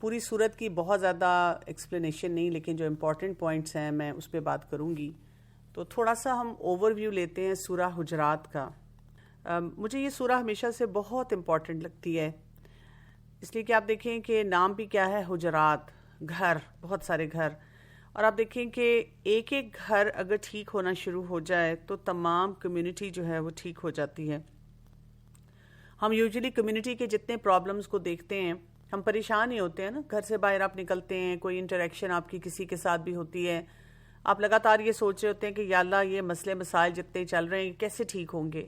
پوری صورت کی بہت زیادہ ایکسپلینیشن نہیں، لیکن جو امپورٹنٹ پوائنٹس ہیں میں اس پہ بات کروں گی. تو تھوڑا سا ہم اوور ویو لیتے ہیں سورہ حجرات کا. مجھے یہ سورہ ہمیشہ سے بہت امپورٹنٹ لگتی ہے، اس لیے کہ آپ دیکھیں کہ نام بھی کیا ہے، حجرات، گھر، بہت سارے گھر. اور آپ دیکھیں کہ ایک ایک گھر اگر ٹھیک ہونا شروع ہو جائے تو تمام کمیونٹی جو ہے وہ ٹھیک ہو جاتی ہے. ہم یوزلی کمیونٹی کے جتنے پرابلمز کو دیکھتے ہیں ہم پریشان ہی ہوتے ہیں نا. گھر سے باہر آپ نکلتے ہیں، کوئی انٹریکشن آپ کی کسی کے ساتھ بھی ہوتی ہے، آپ لگاتار یہ سوچ رہے ہوتے ہیں کہ یا اللہ یہ مسئلے مسائل جتنے چل رہے ہیں کیسے ٹھیک ہوں گے.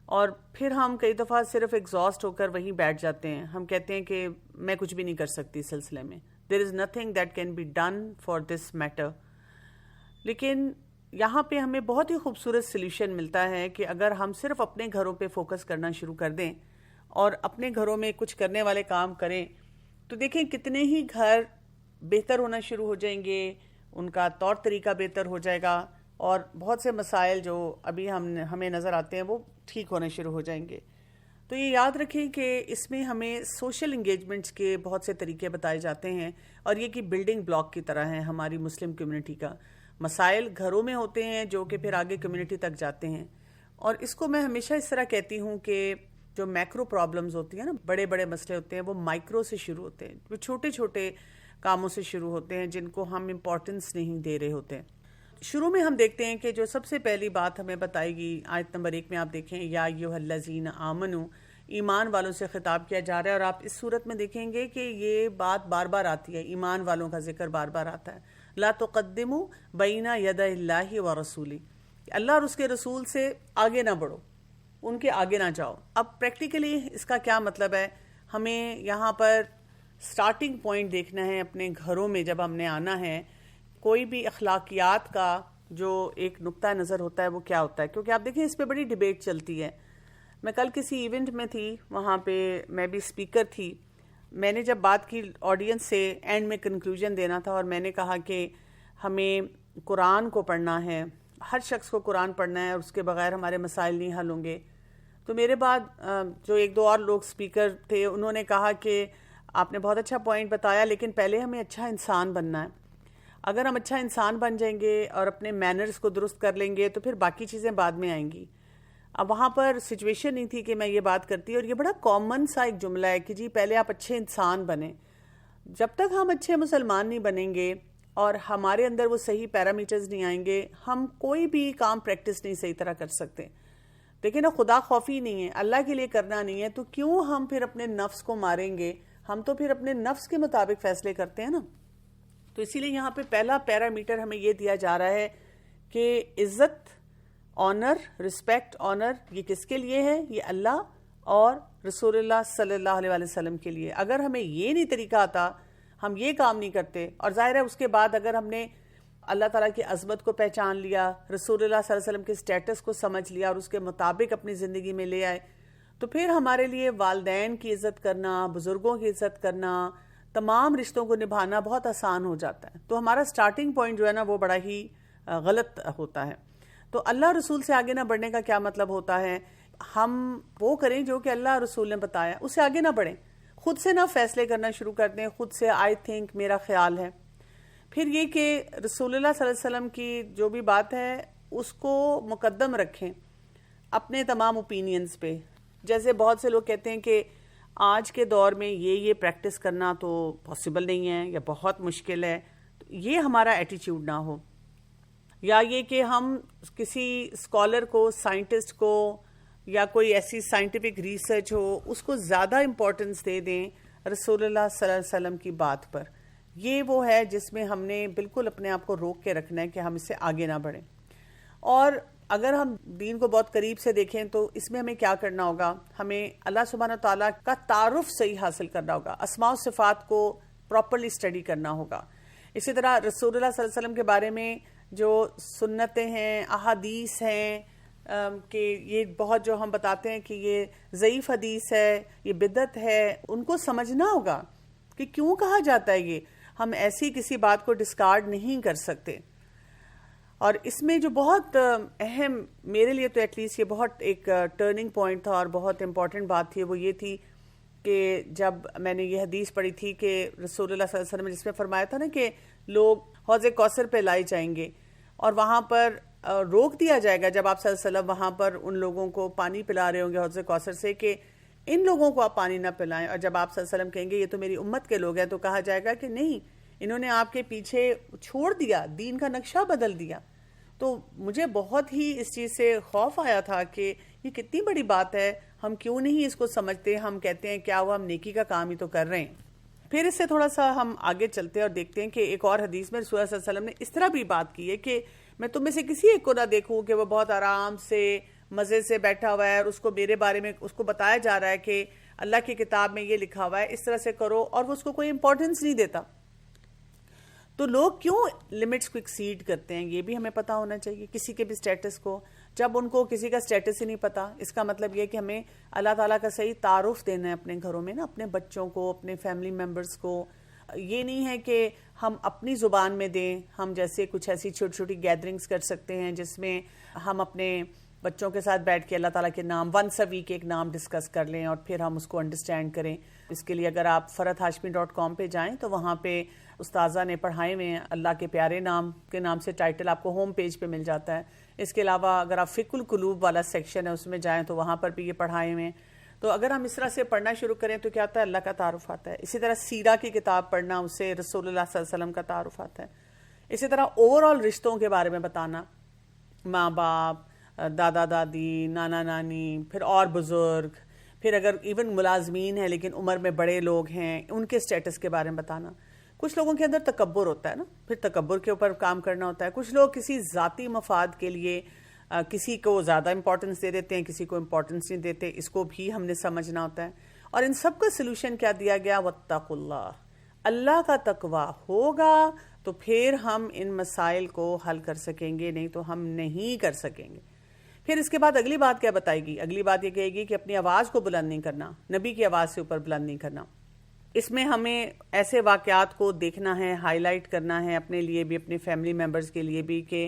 اور پھر ہم کئی دفعہ صرف ایگزاسٹ ہو کر وہیں بیٹھ جاتے ہیں. ہم کہتے ہیں کہ میں کچھ بھی نہیں کر سکتی اس سلسلے میں. There is nothing that can be done for this matter. لیکن یہاں پہ ہمیں بہت ہی خوبصورت سلیوشن ملتا ہے کہ اگر ہم صرف اپنے گھروں پہ فوکس کرنا شروع کر دیں اور اپنے گھروں میں کچھ کرنے والے کام کریں تو دیکھیں کتنے ہی گھر بہتر ہونا شروع ہو جائیں گے، ان کا طور طریقہ بہتر ہو جائے گا، اور بہت سے مسائل جو ابھی ہمیں نظر آتے ہیں وہ ٹھیک ہونے شروع ہو جائیں گے. تو یہ یاد رکھیں کہ اس میں ہمیں سوشل انگیجمنٹس کے بہت سے طریقے بتائے جاتے ہیں، اور یہ کہ بلڈنگ بلاک کی طرح ہیں ہماری مسلم کمیونٹی کا. مسائل گھروں میں ہوتے ہیں جو کہ پھر آگے کمیونٹی تک جاتے ہیں. اور اس کو میں ہمیشہ اس طرح کہتی ہوں کہ جو میکرو پرابلمز ہوتی ہیں نا، بڑے بڑے مسئلے ہوتے ہیں، وہ مائکرو سے شروع ہوتے ہیں، وہ چھوٹے چھوٹے کاموں سے شروع ہوتے ہیں جن کو ہم امپورٹنس نہیں دے رہے ہوتے ہیں. شروع میں ہم دیکھتے ہیں کہ جو سب سے پہلی بات ہمیں بتائی گئی آیت نمبر 1 میں، آپ دیکھیں یا ایھا الذین آمنوا، ایمان والوں سے خطاب کیا جا رہا ہے. اور آپ اس صورت میں دیکھیں گے کہ یہ بات بار بار آتی ہے، ایمان والوں کا ذکر بار بار آتا ہے. لا تقدموا بین یدی اللہ ورسولہ، اللہ اور اس کے رسول سے آگے نہ بڑھو، ان کے آگے نہ جاؤ. اب پریکٹیکلی اس کا کیا مطلب ہے؟ ہمیں یہاں پر سٹارٹنگ پوائنٹ دیکھنا ہے اپنے گھروں میں. جب ہم نے آنا ہے کوئی بھی اخلاقیات کا جو ایک نقطہ نظر ہوتا ہے وہ کیا ہوتا ہے، کیونکہ آپ دیکھیں اس پہ بڑی ڈیبیٹ چلتی ہے. میں کل کسی ایونٹ میں تھی، وہاں پہ میں بھی اسپیکر تھی. میں نے جب بات کی آڈینس سے، اینڈ میں کنکلوژن دینا تھا، اور میں نے کہا کہ ہمیں قرآن کو پڑھنا ہے، ہر شخص کو قرآن پڑھنا ہے، اور اس کے بغیر ہمارے مسائل نہیں حل ہوں گے. تو میرے بعد جو ایک دو اور لوگ اسپیکر تھے انہوں نے کہا کہ آپ نے بہت اچھا پوائنٹ بتایا، لیکن پہلے ہمیں اچھا انسان بننا ہے. اگر ہم اچھا انسان بن جائیں گے اور اپنے مینرز کو درست کر لیں گے تو پھر باقی چیزیں بعد میں آئیں گی. اب وہاں پر سچویشن نہیں تھی کہ میں یہ بات کرتی، اور یہ بڑا کامن سا ایک جملہ ہے کہ جی پہلے آپ اچھے انسان بنیں. جب تک ہم اچھے مسلمان نہیں بنیں گے اور ہمارے اندر وہ صحیح پیرامیٹرز نہیں آئیں گے، ہم کوئی بھی کام پریکٹس نہیں صحیح طرح کر سکتے. لیکن خدا خوفی نہیں ہے، اللہ کے لیے کرنا نہیں ہے، تو کیوں ہم پھر اپنے نفس کو ماریں گے؟ ہم تو پھر اپنے نفس کے مطابق فیصلے کرتے ہیں نا. تو اسی لیے یہاں پہ پہلا پیرامیٹر ہمیں یہ دیا جا رہا ہے کہ عزت، آنر، رسپیکٹ، آنر، یہ کس کے لیے ہے؟ یہ اللہ اور رسول اللہ صلی اللہ علیہ وسلم کے لیے. اگر ہمیں یہ نہیں طریقہ آتا، ہم یہ کام نہیں کرتے، اور ظاہر ہے اس کے بعد اگر ہم نے اللہ تعالیٰ کی عظمت کو پہچان لیا، رسول اللہ صلی اللہ علیہ وسلم کے سٹیٹس کو سمجھ لیا اور اس کے مطابق اپنی زندگی میں لے آئے، تو پھر ہمارے لیے والدین کی عزت کرنا، بزرگوں کی عزت کرنا، تمام رشتوں کو نبھانا بہت آسان ہو جاتا ہے. تو ہمارا سٹارٹنگ پوائنٹ جو ہے نا وہ بڑا ہی غلط ہوتا ہے. تو اللہ رسول سے آگے نہ بڑھنے کا کیا مطلب ہوتا ہے؟ ہم وہ کریں جو کہ اللہ رسول نے بتایا، اس سے آگے نہ بڑھیں. خود سے نہ فیصلے کرنا شروع کر دیں، خود سے آئی تھنک، میرا خیال ہے. پھر یہ کہ رسول اللہ صلی اللہ علیہ وسلم کی جو بھی بات ہے اس کو مقدم رکھیں اپنے تمام اوپینینز پہ. جیسے بہت سے لوگ کہتے ہیں کہ آج کے دور میں یہ پریکٹس کرنا تو پاسبل نہیں ہے یا بہت مشکل ہے. یہ ہمارا ایٹیچیوڈ نہ ہو، یا یہ کہ ہم کسی اسکالر کو، سائنٹسٹ کو، یا کوئی ایسی سائنٹیفک ریسرچ ہو اس کو زیادہ امپورٹنس دے دیں رسول اللہ صلی اللہ علیہ وسلم کی بات پر. یہ وہ ہے جس میں ہم نے بالکل اپنے آپ کو روک کے رکھنا ہے کہ ہم اس سے آگے نہ بڑھیں. اور اگر ہم دین کو بہت قریب سے دیکھیں تو اس میں ہمیں کیا کرنا ہوگا؟ ہمیں اللہ سبحانہ و تعالیٰ کا تعارف صحیح حاصل کرنا ہوگا، اسماء و صفات کو پراپرلی اسٹڈی کرنا ہوگا. اسی طرح رسول اللہ صلی اللہ علیہ وسلم کے بارے میں جو سنتیں ہیں، احادیث ہیں، کہ یہ بہت جو ہم بتاتے ہیں کہ یہ ضعیف حدیث ہے، یہ بدعت ہے، ان کو سمجھنا ہوگا کہ کیوں کہا جاتا ہے یہ. ہم ایسی کسی بات کو ڈسکارڈ نہیں کر سکتے. اور اس میں جو بہت اہم، میرے لیے تو ایٹ لیسٹ یہ بہت ایک ٹرننگ پوائنٹ تھا اور بہت امپورٹنٹ بات تھی، وہ یہ تھی کہ جب میں نے یہ حدیث پڑھی تھی کہ رسول اللہ صلی اللہ علیہ وسلم نے جس میں فرمایا تھا نا کہ لوگ حوض کوثر پہ لائے جائیں گے اور وہاں پر روک دیا جائے گا جب آپ صلی اللہ علیہ وسلم وہاں پر ان لوگوں کو پانی پلا رہے ہوں گے حوض کوثر سے کہ ان لوگوں کو آپ پانی نہ پلائیں، اور جب آپ صلی اللہ علیہ وسلم کہیں گے یہ تو میری امت کے لوگ ہیں، تو کہا جائے گا کہ نہیں، انہوں نے آپ کے پیچھے چھوڑ دیا، دین کا نقشہ بدل دیا۔ تو مجھے بہت ہی اس چیز سے خوف آیا تھا کہ یہ کتنی بڑی بات ہے، ہم کیوں نہیں اس کو سمجھتے، ہم کہتے ہیں کیا ہوا، ہم نیکی کا کام ہی تو کر رہے ہیں۔ پھر اس سے تھوڑا سا ہم آگے چلتے ہیں اور دیکھتے ہیں کہ ایک اور حدیث میں رسول اللہ صلی اللہ علیہ وسلم نے اس طرح بھی بات کی ہے کہ میں تم میں سے کسی ایک کو نہ دیکھوں کہ وہ بہت آرام سے مزے سے بیٹھا ہوا ہے اور اس کو میرے بارے میں اس کو بتایا جا رہا ہے کہ اللہ کی کتاب میں یہ لکھا ہوا ہے، اس طرح سے کرو، اور وہ اس کو کوئی امپورٹنس نہیں دیتا۔ تو لوگ کیوں لمٹس کو ایکسیڈ کرتے ہیں، یہ بھی ہمیں پتا ہونا چاہیے، کسی کے بھی سٹیٹس کو۔ جب ان کو کسی کا سٹیٹس ہی نہیں پتا، اس کا مطلب یہ کہ ہمیں اللہ تعالیٰ کا صحیح تعارف دینا ہے اپنے گھروں میں نا، اپنے بچوں کو، اپنے فیملی ممبرز کو۔ یہ نہیں ہے کہ ہم اپنی زبان میں دیں، ہم جیسے کچھ ایسی چھوٹی چھوٹی گیدرنگز کر سکتے ہیں جس میں ہم اپنے بچوں کے ساتھ بیٹھ کے اللہ تعالیٰ کے نام ونس اے ویک ایک نام ڈسکس کر لیں اور پھر ہم اس کو انڈرسٹینڈ کریں۔ اس کے لیے اگر آپ farhathashmi.com پہ جائیں تو وہاں پہ استاذہ نے پڑھائے ہوئے ہیں اللہ کے پیارے نام کے نام سے ٹائٹل آپ کو ہوم پیج پہ مل جاتا ہے۔ اس کے علاوہ اگر آپ فقہ القلوب والا سیکشن ہے اس میں جائیں تو وہاں پر بھی یہ پڑھائے ہوئے ہیں۔ تو اگر ہم اس طرح سے پڑھنا شروع کریں تو کیا ہوتا ہے، اللہ کا تعارف آتا ہے۔ اسی طرح سیرہ کی کتاب پڑھنا، اس سے رسول اللہ صلی اللہ علیہ وسلم کا تعارف آتا ہے۔ اسی طرح اوور آل رشتوں کے بارے میں بتانا، ماں باپ، دادا دادی، نانا نانی، پھر اور بزرگ، پھر اگر ایون ملازمین ہیں لیکن عمر میں بڑے لوگ ہیں، ان کے سٹیٹس کے بارے میں بتانا۔ کچھ لوگوں کے اندر تکبر ہوتا ہے نا، پھر تکبر کے اوپر کام کرنا ہوتا ہے۔ کچھ لوگ کسی ذاتی مفاد کے لیے کسی کو زیادہ امپورٹنس دے دیتے ہیں، کسی کو امپورٹنس نہیں دیتے، اس کو بھی ہم نے سمجھنا ہوتا ہے۔ اور ان سب کا سلوشن کیا دیا گیا، واتقوا اللہ، اللہ کا تقوی ہوگا تو پھر ہم ان مسائل کو حل کر سکیں گے، نہیں تو ہم نہیں کر سکیں گے۔ پھر اس کے بعد اگلی بات کیا بتائے گی، اگلی بات یہ کہے گی کہ اپنی آواز کو بلند نہیں کرنا، نبی کی آواز سے اوپر بلند نہیں کرنا۔ اس میں ہمیں ایسے واقعات کو دیکھنا ہے، ہائی لائٹ کرنا ہے اپنے لیے بھی، اپنے فیملی ممبرز کے لیے بھی، کہ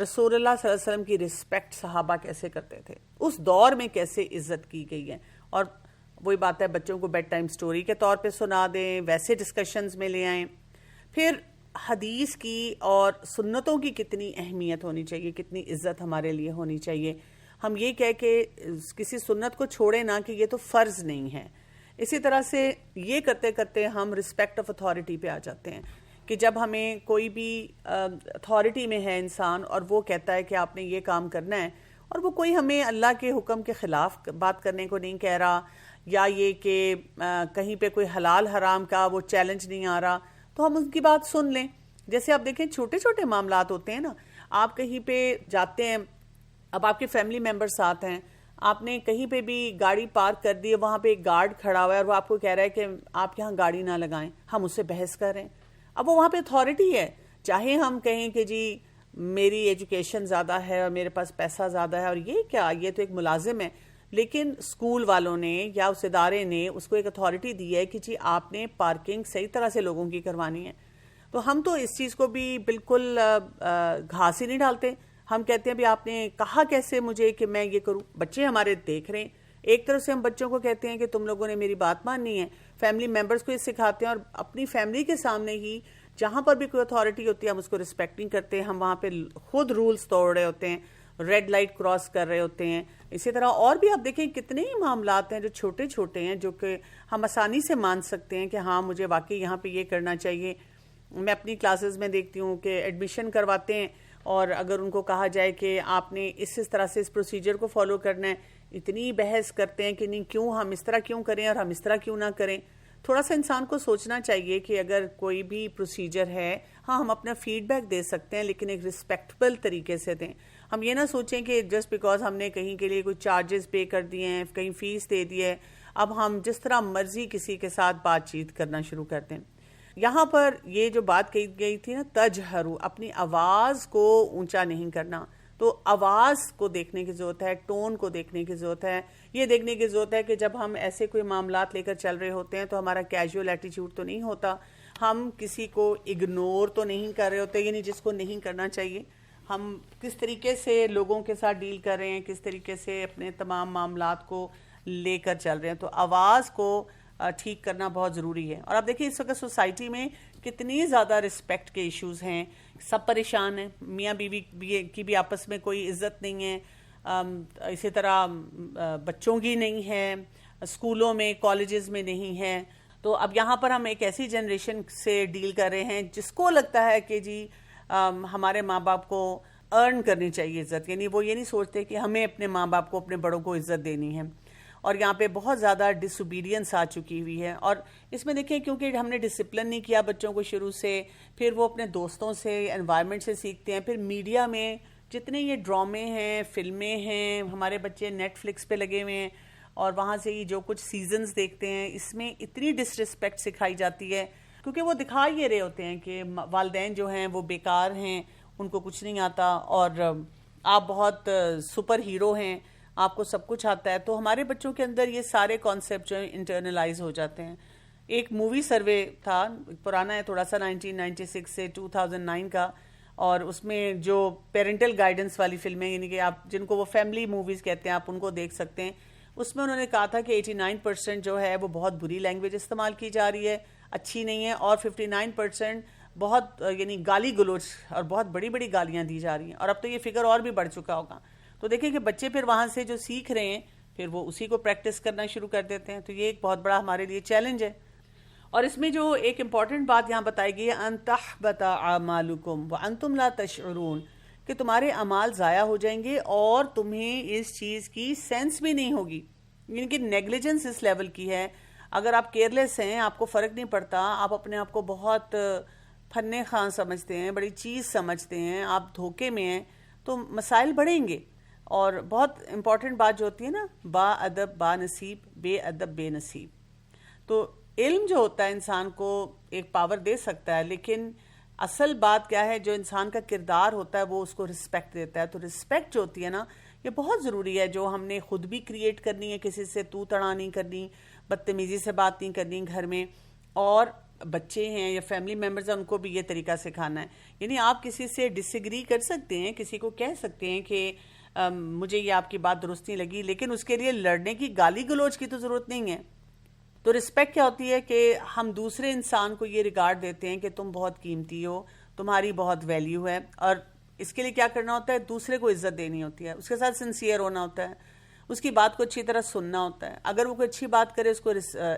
رسول اللہ صلی اللہ علیہ وسلم کی رسپیکٹ صحابہ کیسے کرتے تھے، اس دور میں کیسے عزت کی گئی ہے۔ اور وہی بات ہے، بچوں کو بیڈ ٹائم سٹوری کے طور پہ سنا دیں، ویسے ڈسکشنز میں لے آئیں۔ پھر حدیث کی اور سنتوں کی کتنی اہمیت ہونی چاہیے، کتنی عزت ہمارے لیے ہونی چاہیے۔ ہم یہ کہہ کے کسی سنت کو چھوڑیں نہ کہ یہ تو فرض نہیں ہے۔ اسی طرح سے یہ کرتے کرتے ہم رسپیکٹ آف اتھارٹی پہ آ جاتے ہیں کہ جب ہمیں کوئی بھی اتھارٹی میں ہے انسان اور وہ کہتا ہے کہ آپ نے یہ کام کرنا ہے، اور وہ کوئی ہمیں اللہ کے حکم کے خلاف بات کرنے کو نہیں کہہ رہا، یا یہ کہ کہیں پہ کوئی حلال حرام کا وہ چیلنج نہیں آ رہا، تو ہم ان کی بات سن لیں۔ جیسے آپ دیکھیں چھوٹے چھوٹے معاملات ہوتے ہیں نا، آپ کہیں پہ جاتے ہیں، اب آپ کے فیملی ممبر ساتھ ہیں، آپ نے کہیں پہ بھی گاڑی پارک کر دی ہے، وہاں پہ ایک گارڈ کھڑا ہوا ہے اور وہ آپ کو کہہ رہا ہے کہ آپ یہاں گاڑی نہ لگائیں، ہم اس سے بحث کر رہے ہیں۔ اب وہ وہاں پہ اتھارٹی ہے، چاہے ہم کہیں کہ جی میری ایجوکیشن زیادہ ہے اور میرے پاس پیسہ زیادہ ہے، اور یہ کیا، یہ تو ایک ملازم ہے، لیکن اسکول والوں نے یا اس ادارے نے اس کو ایک اتھارٹی دی ہے کہ جی آپ نے پارکنگ صحیح طرح سے لوگوں کی کروانی ہے۔ تو ہم تو اس چیز کو بھی بالکل گھاس ہی نہیں ڈالتے، ہم کہتے ہیں بھی آپ نے کہا کیسے مجھے کہ میں یہ کروں۔ بچے ہمارے دیکھ رہے ہیں، ایک طرف سے ہم بچوں کو کہتے ہیں کہ تم لوگوں نے میری بات ماننی ہے، فیملی ممبرز کو یہ سکھاتے ہیں، اور اپنی فیملی کے سامنے ہی جہاں پر بھی کوئی اتھارٹی ہوتی ہے ہم اس کو رسپیکٹ نہیں کرتے، ہم وہاں پہ خود رولز توڑ رہے ہوتے ہیں، ریڈ لائٹ کراس کر رہے ہوتے ہیں۔ اسی طرح اور بھی آپ دیکھیں کتنے ہی معاملات ہیں جو چھوٹے چھوٹے ہیں، جو کہ ہم آسانی سے مان سکتے ہیں کہ ہاں مجھے واقعی یہاں پہ یہ کرنا چاہیے۔ میں اپنی کلاسز میں دیکھتی ہوں کہ ایڈمیشن کرواتے ہیں، اور اگر ان کو کہا جائے کہ آپ نے اس طرح سے اس پروسیجر کو فالو کرنا ہے، اتنی بحث کرتے ہیں کہ نہیں کیوں، ہم اس طرح کیوں کریں اور ہم اس طرح کیوں نہ کریں۔ تھوڑا سا انسان کو سوچنا چاہیے کہ اگر کوئی بھی پروسیجر ہے، ہاں ہم اپنا فیڈ بیک دے سکتے ہیں لیکن ایک رسپیکٹبل طریقے سے دیں۔ ہم یہ نہ سوچیں کہ جسٹ بیکاز ہم نے کہیں کے لیے کوئی چارجز پے کر دیے ہیں، کہیں فیس دے دی ہے، اب ہم جس طرح مرضی کسی کے ساتھ بات چیت کرنا شروع کر دیں۔ یہاں پر یہ جو بات کہی گئی تھی نا، تجہرو، اپنی آواز کو اونچا نہیں کرنا، تو آواز کو دیکھنے کی ضرورت ہے، ٹون کو دیکھنے کی ضرورت ہے، یہ دیکھنے کی ضرورت ہے کہ جب ہم ایسے کوئی معاملات لے کر چل رہے ہوتے ہیں تو ہمارا کیجول ایٹیچیوڈ تو نہیں ہوتا، ہم کسی کو اگنور تو نہیں کر رہے ہوتے، یعنی جس کو نہیں کرنا چاہیے۔ ہم کس طریقے سے لوگوں کے ساتھ ڈیل کر رہے ہیں، کس طریقے سے اپنے تمام معاملات کو لے کر چل رہے ہیں۔ تو آواز کو ٹھیک کرنا بہت ضروری ہے. اور آپ دیکھیں اس وقت سوسائٹی میں کتنی زیادہ رسپیکٹ کے ایشوز ہیں, سب پریشان ہیں, میاں بیوی کی بھی آپس میں کوئی عزت نہیں ہے, اسی طرح بچوں کی نہیں ہے, اسکولوں میں کالجز میں نہیں ہے. تو اب یہاں پر ہم ایک ایسی جنریشن سے ڈیل کر رہے ہیں جس کو لگتا ہے کہ جی ہمارے ماں باپ کو ارن کرنی چاہیے عزت, یعنی وہ یہ نہیں سوچتے کہ ہمیں اپنے ماں باپ کو, اپنے بڑوں کو عزت دینی ہے. اور یہاں پہ بہت زیادہ ڈس اوبیڈینس آ چکی ہوئی ہے. اور اس میں دیکھیں کیونکہ ہم نے ڈسپلن نہیں کیا بچوں کو شروع سے, پھر وہ اپنے دوستوں سے, انوائرمنٹ سے سیکھتے ہیں. پھر میڈیا میں جتنے یہ ڈرامے ہیں, فلمیں ہیں, ہمارے بچے نیٹ فلکس پہ لگے ہوئے ہیں اور وہاں سے ہی جو کچھ سیزنز دیکھتے ہیں, اس میں اتنی ڈس رسپیکٹ سکھائی جاتی ہے کیونکہ وہ دکھا یہ رہے ہوتے ہیں کہ والدین جو ہیں وہ بیکار ہیں, ان کو کچھ نہیں آتا اور آپ بہت سپر ہیرو ہیں, آپ کو سب کچھ آتا ہے. تو ہمارے بچوں کے اندر یہ سارے کانسیپٹ جو ہیں انٹرنلائز ہو جاتے ہیں. ایک مووی سروے تھا, پرانا ہے تھوڑا سا, 1996 سے 2009 کا, اور اس میں جو پیرنٹل گائیڈنس والی فلمیں, یعنی کہ آپ جن کو وہ فیملی موویز کہتے ہیں, آپ ان کو دیکھ سکتے ہیں. اس میں انہوں نے کہا تھا کہ 89% جو ہے وہ بہت بری لینگویج استعمال کی جا رہی ہے, اچھی نہیں ہے, اور 59% بہت یعنی گالی گلوچ اور بہت بڑی بڑی گالیاں دی جا رہی ہیں. اور اب تو یہ فگر اور بھی بڑھ چکا ہوگا. تو دیکھیں کہ بچے پھر وہاں سے جو سیکھ رہے ہیں پھر وہ اسی کو پریکٹس کرنا شروع کر دیتے ہیں. تو یہ ایک بہت بڑا ہمارے لیے چیلنج ہے. اور اس میں جو ایک امپورٹنٹ بات یہاں بتائی گئی ہے, ان تحبط اعمالکم وانتم لا تشعرون, کہ تمہارے اعمال ضائع ہو جائیں گے اور تمہیں اس چیز کی سینس بھی نہیں ہوگی. یعنی کہ نیگلیجنس اس لیول کی ہے, اگر آپ کیئرلیس ہیں, آپ کو فرق نہیں پڑتا, آپ اپنے آپ کو بہت فن خان سمجھتے ہیں, بڑی چیز سمجھتے ہیں, آپ دھوکے میں ہیں, تو مسائل بڑھیں گے. اور بہت امپورٹنٹ بات جو ہوتی ہے نا, با ادب با نصیب, بے ادب بے نصیب. تو علم جو ہوتا ہے انسان کو ایک پاور دے سکتا ہے, لیکن اصل بات کیا ہے, جو انسان کا کردار ہوتا ہے وہ اس کو رسپیکٹ دیتا ہے. تو رسپیکٹ جو ہوتی ہے نا, یہ بہت ضروری ہے, جو ہم نے خود بھی کریٹ کرنی ہے. کسی سے تو تڑا نہیں کرنی, بدتمیزی سے بات نہیں کرنی گھر میں, اور بچے ہیں یا فیملی ممبرز ہیں ان کو بھی یہ طریقہ سکھانا ہے. یعنی آپ کسی سے ڈس ایگری کر سکتے ہیں, کسی کو کہہ سکتے ہیں کہ مجھے یہ آپ کی بات درست نہیں لگی, لیکن اس کے لیے لڑنے کی, گالی گلوچ کی تو ضرورت نہیں ہے. تو رسپیکٹ کیا ہوتی ہے کہ ہم دوسرے انسان کو یہ ریگارڈ دیتے ہیں کہ تم بہت قیمتی ہو, تمہاری بہت ویلیو ہے. اور اس کے لیے کیا کرنا ہوتا ہے, دوسرے کو عزت دینی ہوتی ہے, اس کے ساتھ سنسیئر ہونا ہوتا ہے, اس کی بات کو اچھی طرح سننا ہوتا ہے. اگر وہ کوئی اچھی بات کرے اس کو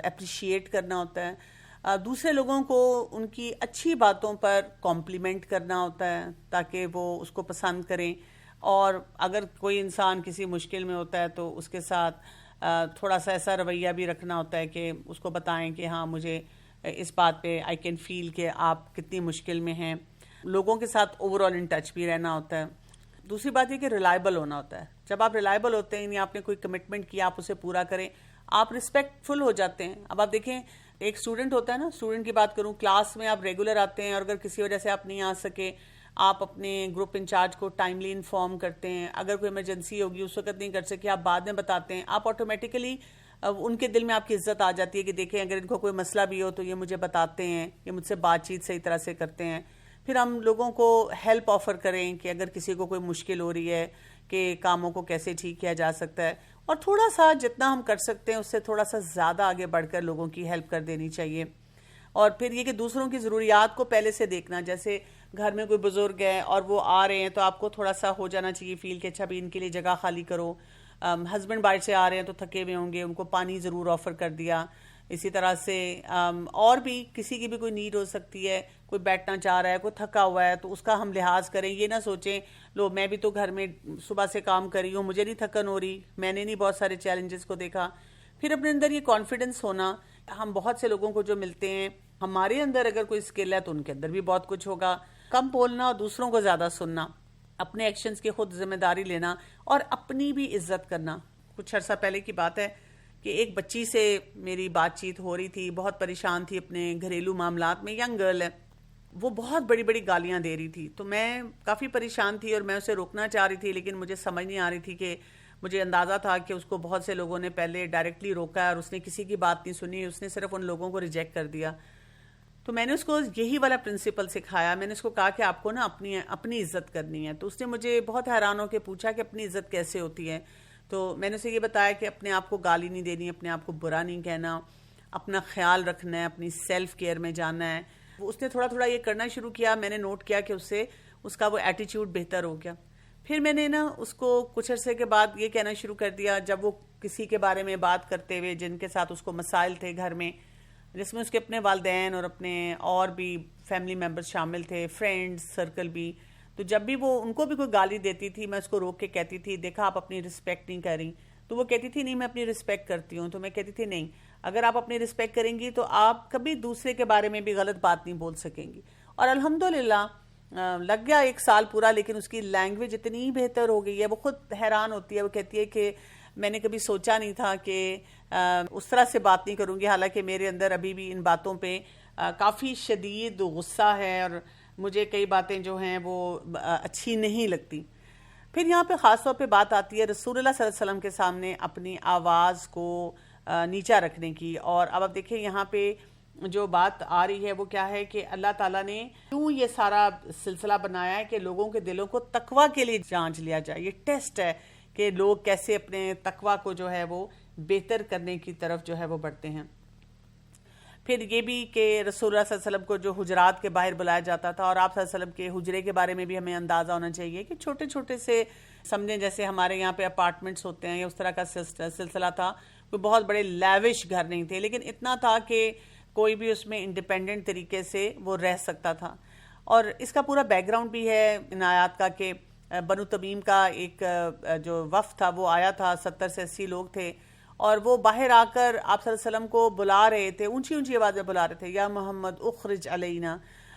اپریشیٹ کرنا ہوتا ہے. دوسرے لوگوں کو ان کی اچھی باتوں پر کمپلیمنٹ کرنا ہوتا ہے تاکہ وہ اس کو پسند کریں. اور اگر کوئی انسان کسی مشکل میں ہوتا ہے تو اس کے ساتھ تھوڑا سا ایسا رویہ بھی رکھنا ہوتا ہے کہ اس کو بتائیں کہ ہاں مجھے اس بات پہ آئی کین فیل کہ آپ کتنی مشکل میں ہیں. لوگوں کے ساتھ اوور آل ان ٹچ بھی رہنا ہوتا ہے. دوسری بات یہ کہ ریلائبل ہونا ہوتا ہے. جب آپ ریلائبل ہوتے ہیں, یعنی آپ نے کوئی کمٹمنٹ کیا, آپ اسے پورا کریں, آپ رسپیکٹ فل ہو جاتے ہیں. اب آپ دیکھیں ایک اسٹوڈنٹ ہوتا ہے نا, اسٹوڈنٹ کی بات کروں, کلاس میں آپ ریگولر آتے ہیں اور اگر کسی وجہ سے آپ نہیں آ سکے, آپ اپنے گروپ انچارج کو ٹائملی انفارم کرتے ہیں. اگر کوئی ایمرجنسی ہوگی اس وقت نہیں کر سکے, آپ بعد میں بتاتے ہیں. آپ آٹومیٹیکلی ان کے دل میں آپ کی عزت آ جاتی ہے کہ دیکھیں اگر ان کو کوئی مسئلہ بھی ہو تو یہ مجھے بتاتے ہیں, یہ مجھ سے بات چیت صحیح طرح سے کرتے ہیں. پھر ہم لوگوں کو ہیلپ آفر کریں کہ اگر کسی کو کوئی مشکل ہو رہی ہے کہ کاموں کو کیسے ٹھیک کیا جا سکتا ہے, اور تھوڑا سا جتنا ہم کر سکتے ہیں اس سے تھوڑا سا زیادہ آگے بڑھ کر لوگوں کی ہیلپ کر دینی چاہیے. اور پھر یہ کہ دوسروں کی ضروریات کو پہلے سے دیکھنا, جیسے گھر میں کوئی بزرگ ہے اور وہ آ رہے ہیں تو آپ کو تھوڑا سا ہو جانا چاہیے فیل کہ اچھا بھی ان کے لیے جگہ خالی کرو. ہسبینڈ باہر سے آ رہے ہیں تو تھکے ہوئے ہوں گے, ان کو پانی ضرور آفر کر دیا. اسی طرح سے اور بھی کسی کی بھی کوئی نیڈ ہو سکتی ہے, کوئی بیٹھنا چاہ رہا ہے, کوئی تھکا ہوا ہے, تو اس کا ہم لحاظ کریں. یہ نہ سوچیں لو میں بھی تو گھر میں صبح سے کام کر رہی ہوں, مجھے نہیں تھکن ہو رہی, میں نے نہیں بہت سارے چیلنجز کو دیکھا. پھر اپنے اندر یہ کانفیڈنس ہونا. ہم بہت سے لوگوں کو جو ملتے ہیں, ہمارے اندر اگر کوئی اسکل ہے تو ان کے اندر بھی بہت کچھ ہوگا. کم بولنا اور دوسروں کو زیادہ سننا, اپنے ایکشنز کی خود ذمہ داری لینا, اور اپنی بھی عزت کرنا. کچھ عرصہ پہلے کی بات ہے کہ ایک بچی سے میری بات چیت ہو رہی تھی, بہت پریشان تھی اپنے گھریلو معاملات میں, ینگ گرل ہے, وہ بہت بڑی بڑی گالیاں دے رہی تھی. تو میں کافی پریشان تھی اور میں اسے روکنا چاہ رہی تھی, لیکن مجھے سمجھ نہیں آ رہی تھی کہ مجھے اندازہ تھا کہ اس کو بہت سے لوگوں نے پہلے ڈائریکٹلی روکا ہے اور اس نے کسی کی بات نہیں سنی, اس نے صرف ان لوگوں کو ریجیکٹ کر دیا. تو میں نے اس کو یہی والا پرنسپل سکھایا. میں نے اس کو کہا کہ آپ کو نا اپنی عزت کرنی ہے. تو اس نے مجھے بہت حیران ہو کے پوچھا کہ اپنی عزت کیسے ہوتی ہے. تو میں نے اسے یہ بتایا کہ اپنے آپ کو گالی نہیں دینی, اپنے آپ کو برا نہیں کہنا, اپنا خیال رکھنا ہے، اپنی سیلف کیئر میں جانا ہے. اس نے تھوڑا تھوڑا یہ کرنا شروع کیا. میں نے نوٹ کیا کہ اس کا وہ ایٹیٹیوڈ بہتر ہو گیا. پھر میں نے نا اس کو کچھ عرصے کے بعد یہ کہنا شروع کر دیا، جب وہ کسی کے بارے میں بات کرتے ہوئے جن کے ساتھ اس کو مسائل تھے گھر میں، جس میں اس کے اپنے والدین اور اپنے اور بھی فیملی ممبرز شامل تھے، فرینڈز سرکل بھی، تو جب بھی وہ ان کو بھی کوئی گالی دیتی تھی میں اس کو روک کے کہتی تھی دیکھا آپ اپنی رسپیکٹ نہیں کر رہی. تو وہ کہتی تھی نہیں میں اپنی رسپیکٹ کرتی ہوں. تو میں کہتی تھی نہیں، اگر آپ اپنی رسپیکٹ کریں گی تو آپ کبھی دوسرے کے بارے میں بھی غلط بات نہیں بول سکیں گی. اور الحمدللہ لگ گیا 1 سال پورا، لیکن اس کی لینگویج اتنی بہتر ہو گئی ہے. وہ خود حیران ہوتی ہے، وہ کہتی ہے کہ میں نے کبھی سوچا نہیں تھا کہ اس طرح سے بات نہیں کروں گی، حالانکہ میرے اندر ابھی بھی ان باتوں پہ کافی شدید غصہ ہے اور مجھے کئی باتیں جو ہیں وہ اچھی نہیں لگتی. پھر یہاں پہ خاص طور پہ بات آتی ہے رسول اللہ صلی اللہ علیہ وسلم کے سامنے اپنی آواز کو نیچا رکھنے کی. اور اب آپ دیکھیں یہاں پہ جو بات آ رہی ہے وہ کیا ہے کہ اللہ تعالیٰ نے کیوں یہ سارا سلسلہ بنایا ہے کہ لوگوں کے دلوں کو تقویٰ کے لیے جانچ لیا جائے. یہ ٹیسٹ ہے کہ لوگ کیسے اپنے تقویٰ کو جو ہے وہ بہتر کرنے کی طرف جو ہے وہ بڑھتے ہیں. پھر یہ بھی کہ رسول اللہ صلی اللہ علیہ وسلم کو جو حجرات کے باہر بلایا جاتا تھا، اور آپ صلی اللہ علیہ وسلم کے حجرے کے بارے میں بھی ہمیں اندازہ ہونا چاہیے کہ چھوٹے چھوٹے سے سمجھیں جیسے ہمارے یہاں پہ اپارٹمنٹس ہوتے ہیں یا اس طرح کا سلسلہ تھا. کوئی بہت بڑے لیوش گھر نہیں تھے، لیکن اتنا تھا کہ کوئی بھی اس میں انڈیپینڈنٹ طریقے سے وہ رہ سکتا تھا. اور اس کا پورا بیک گراؤنڈ بھی ہے ان آیات کا کہ بنو تمیم کا ایک جو وفد تھا وہ آیا تھا، 70 سے 80 لوگ تھے، اور وہ باہر آ کر آپ صلی اللہ علیہ وسلم کو بلا رہے تھے، اونچی اونچی آوازیں بلا رہے تھے، یا محمد اخرج علینا،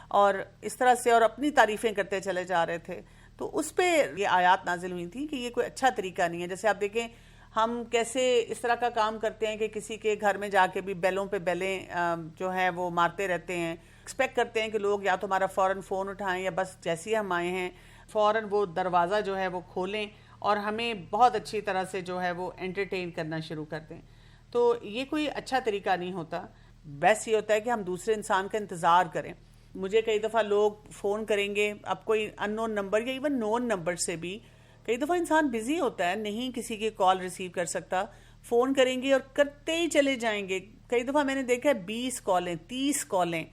اور اس طرح سے اور اپنی تعریفیں کرتے چلے جا رہے تھے. تو اس پہ یہ آیات نازل ہوئی تھی کہ یہ کوئی اچھا طریقہ نہیں ہے. جیسے آپ دیکھیں ہم کیسے اس طرح کا کام کرتے ہیں کہ کسی کے گھر میں جا کے بھی بیلوں پہ بیلیں جو ہیں وہ مارتے رہتے ہیں، ایکسپیکٹ کرتے ہیں کہ لوگ یا تو ہمارا فوراً فون اٹھائیں یا بس جیسے ہی ہم آئے ہیں فوراً وہ دروازہ جو ہے وہ کھولیں اور ہمیں بہت اچھی طرح سے جو ہے وہ انٹرٹین کرنا شروع کر دیں. تو یہ کوئی اچھا طریقہ نہیں ہوتا. بیسٹ یہ ہوتا ہے کہ ہم دوسرے انسان کا انتظار کریں. مجھے کئی دفعہ لوگ فون کریں گے، اب کوئی ان نون نمبر یا ایون نون نمبر سے بھی کئی دفعہ انسان بزی ہوتا ہے، نہیں کسی کی کال ریسیو کر سکتا، فون کریں گے اور کرتے ہی چلے جائیں گے. کئی دفعہ میں نے دیکھا ہے 20 کالیں 30 کالیں.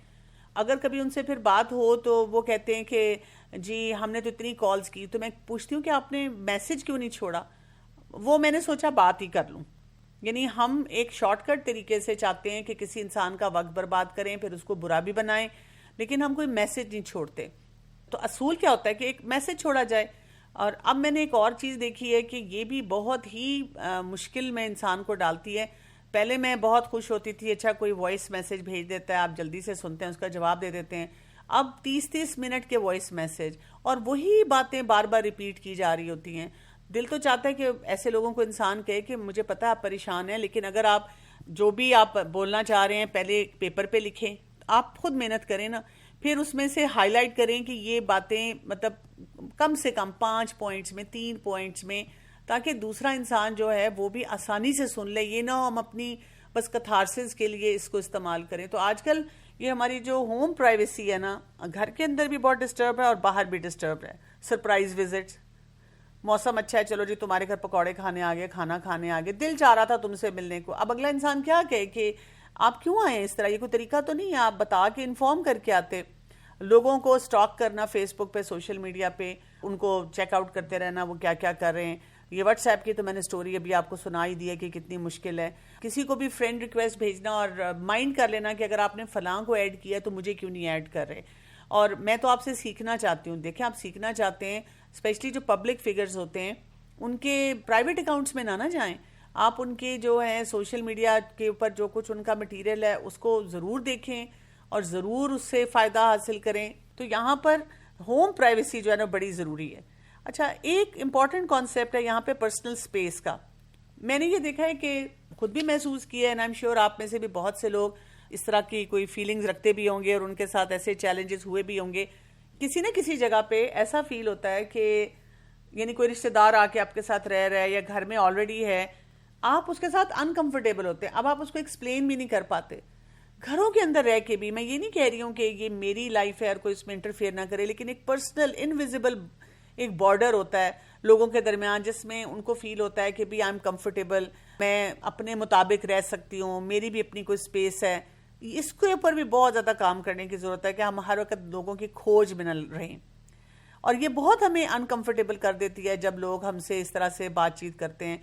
اگر کبھی ان سے پھر بات ہو تو وہ کہتے ہیں کہ جی ہم نے تو اتنی کالز کی. تو میں پوچھتی ہوں کہ آپ نے میسج کیوں نہیں چھوڑا؟ وہ میں نے سوچا بات ہی کر لوں. یعنی ہم ایک شارٹ کٹ طریقے سے چاہتے ہیں کہ کسی انسان کا وقت برباد کریں، پھر اس کو برا بھی بنائیں، لیکن ہم کوئی میسج نہیں چھوڑتے. تو اصول کیا ہوتا ہے کہ ایک میسج چھوڑا جائے. اور اب میں نے ایک اور چیز دیکھی ہے کہ یہ بھی بہت ہی مشکل میں انسان کو ڈالتی ہے. پہلے میں بہت خوش ہوتی تھی، اچھا کوئی وائس میسج بھیج دیتا ہے، آپ جلدی سے سنتے ہیں، اس کا جواب دے دیتے ہیں. اب 30-30 منٹ کے وائس میسج اور وہی باتیں بار بار ریپیٹ کی جا رہی ہوتی ہیں. دل تو چاہتا ہے کہ ایسے لوگوں کو انسان کہے کہ مجھے پتا ہے آپ پریشان ہیں، لیکن اگر آپ جو بھی آپ بولنا چاہ رہے ہیں پہلے پیپر پہ لکھیں، آپ خود محنت کریں نا، پھر اس میں سے ہائی لائٹ کریں کہ یہ باتیں مطلب کم سے کم 5 پوائنٹس میں 3 پوائنٹس میں، تاکہ دوسرا انسان جو ہے وہ بھی آسانی سے سن لے. یہ نہ ہم اپنی بس کتھارسس کے لیے اس کو استعمال کریں. تو آج کل یہ ہماری جو ہوم پرائیویسی ہے نا، گھر کے اندر بھی بہت ڈسٹرب ہے اور باہر بھی ڈسٹرب ہے. سرپرائز وزٹس، موسم اچھا ہے چلو جی تمہارے گھر پکوڑے کھانے آگے، کھانا کھانے آگے، دل چاہ رہا تھا تم سے ملنے کو. اب اگلا انسان کیا کہے کہ آپ کیوں آئے اس طرح؟ یہ کوئی طریقہ تو نہیں ہے، آپ بتا کے انفارم کر کے آتے. لوگوں کو سٹاک کرنا فیس بک پہ، سوشل میڈیا پہ، ان کو چیک آؤٹ کرتے رہنا وہ کیا کیا کر رہے ہیں. یہ واٹس ایپ کی تو میں نے سٹوری ابھی آپ کو سنائی دی ہے کہ کتنی مشکل ہے. کسی کو بھی فرینڈ ریکویسٹ بھیجنا اور مائنڈ کر لینا کہ اگر آپ نے فلاں کو ایڈ کیا تو مجھے کیوں نہیں ایڈ کر رہے. اور میں تو آپ سے سیکھنا چاہتی ہوں، دیکھیں آپ سیکھنا چاہتے ہیں، اسپیشلی جو پبلک فگرز ہوتے ہیں ان کے پرائیویٹ اکاؤنٹس میں نہ جائیں. آپ ان کے جو ہیں سوشل میڈیا کے اوپر جو کچھ ان کا مٹیریل ہے اس کو ضرور دیکھیں اور ضرور اس سے فائدہ حاصل کریں. تو یہاں پر ہوم پرائیویسی جو ہے نا بڑی ضروری ہے. اچھا ایک امپورٹنٹ کانسیپٹ ہے یہاں پہ پرسنل سپیس کا. میں نے یہ دیکھا ہے کہ خود بھی محسوس کیا ہے، اینڈ آئی ایم شیور آپ میں سے بھی بہت سے لوگ اس طرح کی کوئی فیلنگز رکھتے بھی ہوں گے اور ان کے ساتھ ایسے چیلنجز ہوئے بھی ہوں گے. کسی نہ کسی جگہ پہ ایسا فیل ہوتا ہے کہ یعنی کوئی رشتہ دار آ کے آپ کے ساتھ رہ رہا ہے یا گھر میں آلریڈی ہے، آپ اس کے ساتھ انکمفرٹیبل ہوتے ہیں. اب آپ اس کو ایکسپلین بھی نہیں کر پاتے. گھروں کے اندر رہ کے بھی میں یہ نہیں کہہ رہی ہوں کہ یہ میری لائف ہے اور کوئی اس میں انٹرفیئر نہ کرے، لیکن ایک پرسنل انویزیبل ایک بارڈر ہوتا ہے لوگوں کے درمیان جس میں ان کو فیل ہوتا ہے کہ بھی آئی ایم کمفرٹیبل، میں اپنے مطابق رہ سکتی ہوں، میری بھی اپنی کوئی اسپیس ہے. اس کے اوپر بھی بہت زیادہ کام کرنے کی ضرورت ہے کہ ہم ہر وقت لوگوں کی کھوج میں نہ رہیں. اور یہ بہت ہمیں انکمفرٹیبل کر دیتی ہے جب لوگ ہم سے اس طرح سے بات چیت کرتے ہیں،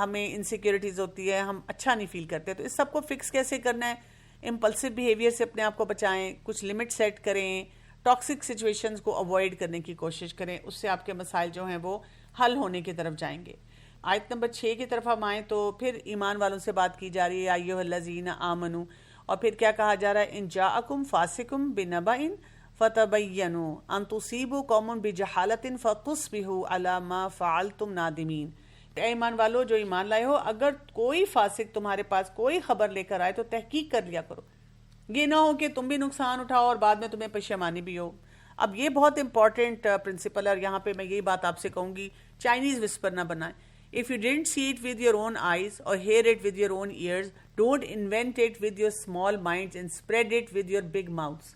ہمیں انسیکیورٹیز ہوتی ہے، ہم اچھا نہیں فیل کرتے. تو اس سب کو فکس کیسے کرنا ہے؟ امپلسو بیہیویئر سے اپنے آپ کو بچائیں، کچھ لمٹ سیٹ کریں، ٹاکسک سچویشنز کو اوائڈ کرنے کی کوشش کریں. اس سے آپ کے مسائل جو ہیں وہ حل ہونے کی طرف جائیں گے. آیت نمبر 6 کی طرف ہم آئیں تو پھر ایمان والوں سے بات کی جا رہی ہے، ایھا الذین آمنو، اور پھر کیا کہا جا رہا ہے؟ ان جاءکم فاسقم بنبأ فتبینوا ان تصیبوا قوما بجہالۃ فتصبحوا علی ما فعلتم نادمین. اے ایمان والو جو ایمان لائے ہو، اگر کوئی فاسق تمہارے پاس کوئی خبر لے کر آئے تو تحقیق کر لیا کرو، یہ نہ ہو کہ تم بھی نقصان اٹھاؤ اور بعد میں تمہیں پشیمانی بھی ہو. اب یہ بہت امپورٹنٹ پرنسپل ہے، اور یہاں پہ میں یہی بات آپ سے کہوں گی، چائنیز وسپر نہ بنائیں. If you didn't see it with your own eyes or hear it with your own ears, don't invent it with your small minds and spread it with your big mouths.